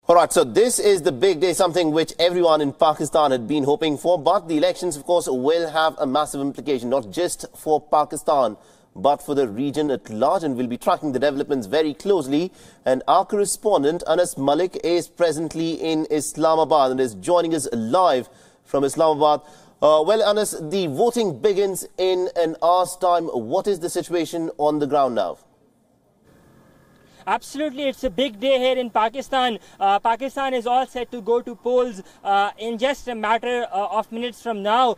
All right, so this is the big day, something which everyone in Pakistan had been hoping for. But the elections, of course, will have a massive implication, not just for Pakistan, but for the region at large. And we'll be tracking the developments very closely. And our correspondent, Anas Malik, is presently in Islamabad and is joining us live from Islamabad. Well, Anas, the voting begins in an hour's time. What is the situation on the ground now? Absolutely, it's a big day here in Pakistan. Pakistan is all set to go to polls in just a matter of minutes from now.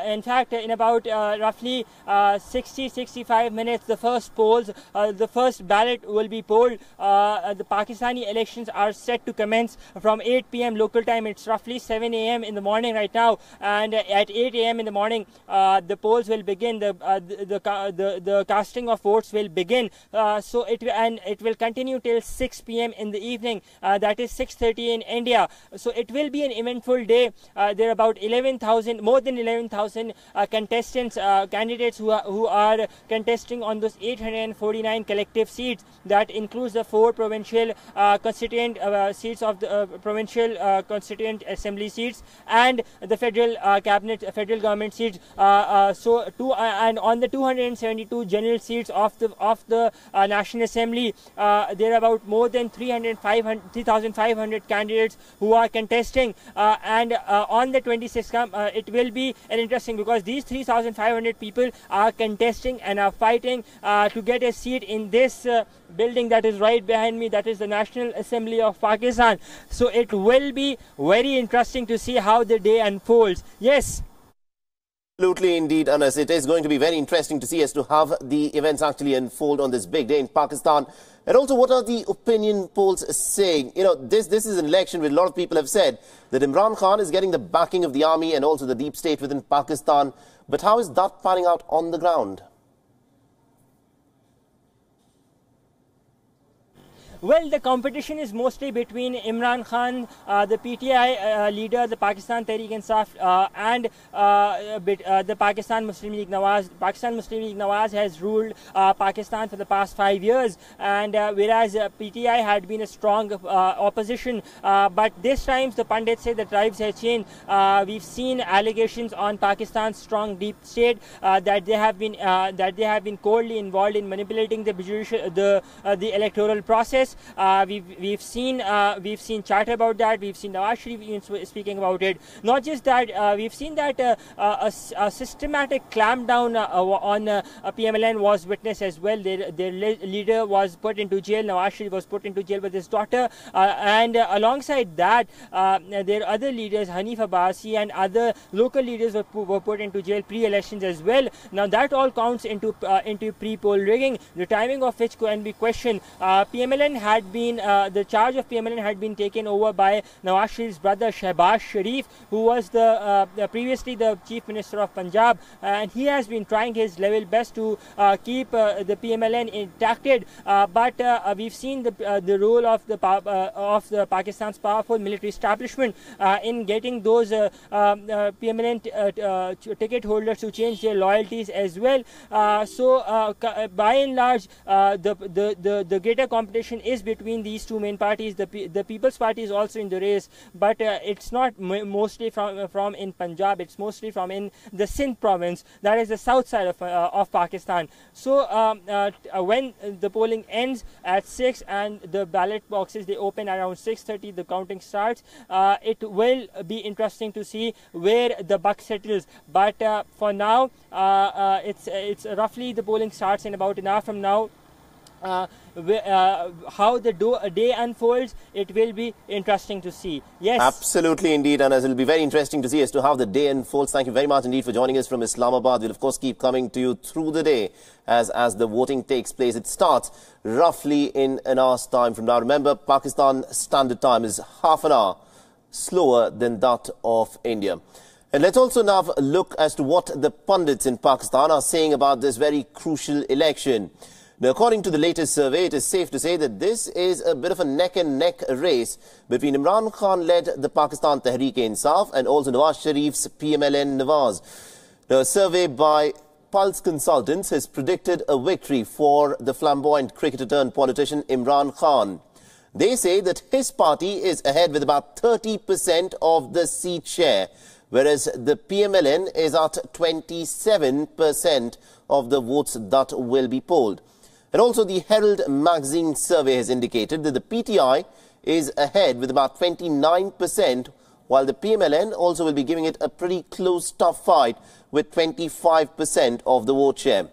In fact, in about roughly 60-65 minutes, the first polls, the first ballot will be polled. The Pakistani elections are set to commence from 8 p.m. local time. It's roughly 7 a.m. in the morning right now, and at 8 a.m. in the morning, the polls will begin. The casting of votes will begin. So it will continue till 6 p.m. in the evening, that is 6:30 in India. So it will be an eventful day. There are about 11,000, more than 11,000 contestants, candidates who are contesting on those 849 collective seats. That includes the 4 provincial constituent seats of the provincial constituent assembly seats and the federal federal government seats. And on the 272 general seats of the National Assembly, there are about more than 3,500 candidates who are contesting, and on the 26th, it will be an interesting, because these 3,500 people are contesting and are fighting to get a seat in this building that is right behind me, that is the National Assembly of Pakistan. So it will be very interesting to see how the day unfolds. Yes. Absolutely indeed, Anas. It is going to be very interesting to see as to how the events actually unfold on this big day in Pakistan. And also, what are the opinion polls saying? You know, this is an election where a lot of people have said that Imran Khan is getting the backing of the army and also the deep state within Pakistan. But how is that panning out on the ground? Well, the competition is mostly between Imran Khan, the PTI leader, the Pakistan Tehreek-e-Insaf, and the Pakistan Muslim League Nawaz. Pakistan Muslim League Nawaz has ruled Pakistan for the past 5 years, and whereas PTI had been a strong opposition, but this time the pundits say the tribes have changed. We've seen allegations on Pakistan's strong deep state that they have been coldly involved in manipulating the electoral process. We've seen chatter about that. We've seen Nawaz Sharif speaking about it. Not just that, we've seen that a systematic clampdown on PMLN was witnessed as well. Their leader was put into jail. Nawaz Sharif was put into jail with his daughter, and alongside that, their other leaders, Hanif Abbasi and other local leaders, were put into jail pre-elections as well. Now that all counts into pre-poll rigging, the timing of which can be questioned. PMLN had been the charge of PMLN had been taken over by Nawaz Sharif's brother Shehbaz Sharif, who was previously the Chief Minister of Punjab, and he has been trying his level best to keep the PMLN intact. But we've seen the role of the Pakistan's powerful military establishment in getting those PMLN ticket holders to change their loyalties as well. So by and large, the greater competition is between these two main parties. The People's Party is also in the race, but it's not mostly from in Punjab. It's mostly from in the Sindh province, that is the south side of Pakistan. So when the polling ends at 6 and the ballot boxes they open around 6:30, the counting starts. It will be interesting to see where the buck settles. But for now, it's roughly the polling starts in about an hour from now. How the day unfolds, it will be interesting to see. Yes, absolutely indeed, and it will be very interesting to see as to how the day unfolds. Thank you very much indeed for joining us from Islamabad. We'll of course keep coming to you through the day as the voting takes place. It starts roughly in an hour's time from now. Remember, Pakistan Standard Time is half an hour slower than that of India. And let's also now look as to what the pundits in Pakistan are saying about this very crucial election. Now, according to the latest survey, it is safe to say that this is a bit of a neck-and-neck race between Imran Khan-led the Pakistan Tehreek-e-Insaf and also Nawaz Sharif's PMLN Nawaz. Now, a survey by Pulse Consultants has predicted a victory for the flamboyant cricketer-turned-politician Imran Khan. They say that his party is ahead with about 30% of the seat share, whereas the PMLN is at 27% of the votes that will be polled. And also the Herald magazine survey has indicated that the PTI is ahead with about 29%, while the PMLN also will be giving it a pretty close, tough fight with 25% of the vote share.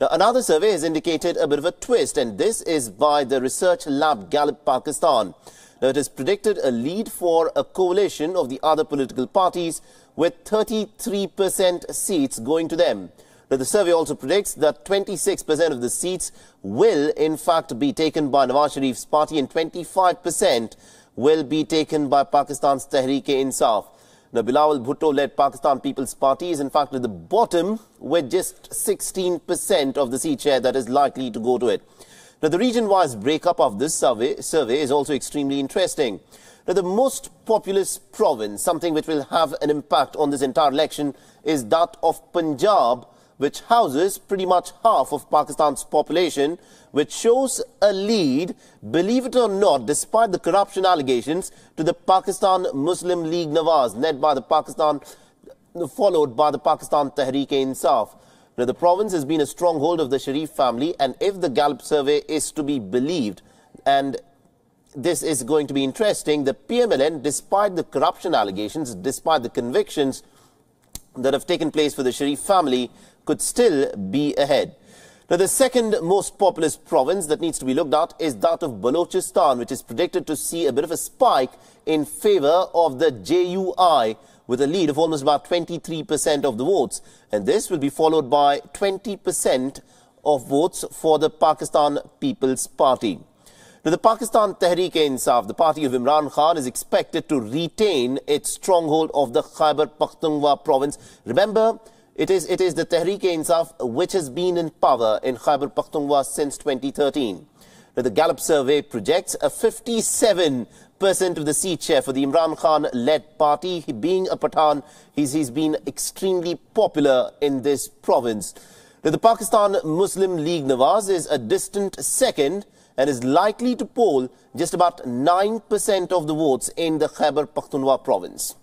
Now, another survey has indicated a bit of a twist, and this is by the research lab Gallup Pakistan. Now, it has predicted a lead for a coalition of the other political parties with 33% seats going to them. Now, the survey also predicts that 26% of the seats will in fact be taken by Nawaz Sharif's party and 25% will be taken by Pakistan's Tehreek-e-Insaf. Now, Bilawal Bhutto-led Pakistan People's Party is in fact at the bottom with just 16% of the seat share that is likely to go to it. Now, the region-wise breakup of this survey is also extremely interesting. Now, the most populous province, something which will have an impact on this entire election, is that of Punjab, which houses pretty much half of Pakistan's population, which shows a lead, believe it or not, despite the corruption allegations, to the Pakistan Muslim League Nawaz, followed by the Pakistan Tehreek-e-Insaf. Now, the province has been a stronghold of the Sharif family, and if the Gallup survey is to be believed, and this is going to be interesting, the PMLN, despite the corruption allegations, despite the convictions that have taken place for the Sharif family, could still be ahead. Now, the second most populous province that needs to be looked at is that of Balochistan, which is predicted to see a bit of a spike in favor of the JUI, with a lead of almost about 23% of the votes. And this will be followed by 20% of votes for the Pakistan People's Party. Now, the Pakistan Tehreek-e-Insaf, the party of Imran Khan, is expected to retain its stronghold of the Khyber Pakhtunkhwa province. Remember, it is the Tehreek-e-Insaf which has been in power in Khyber Pakhtunkhwa since 2013. Now, the Gallup survey projects a 57% of the seat share for the Imran Khan-led party. He being a Pathan, he's been extremely popular in this province. Now, the Pakistan Muslim League Nawaz is a distant second and is likely to poll just about 9% of the votes in the Khyber Pakhtunkhwa province.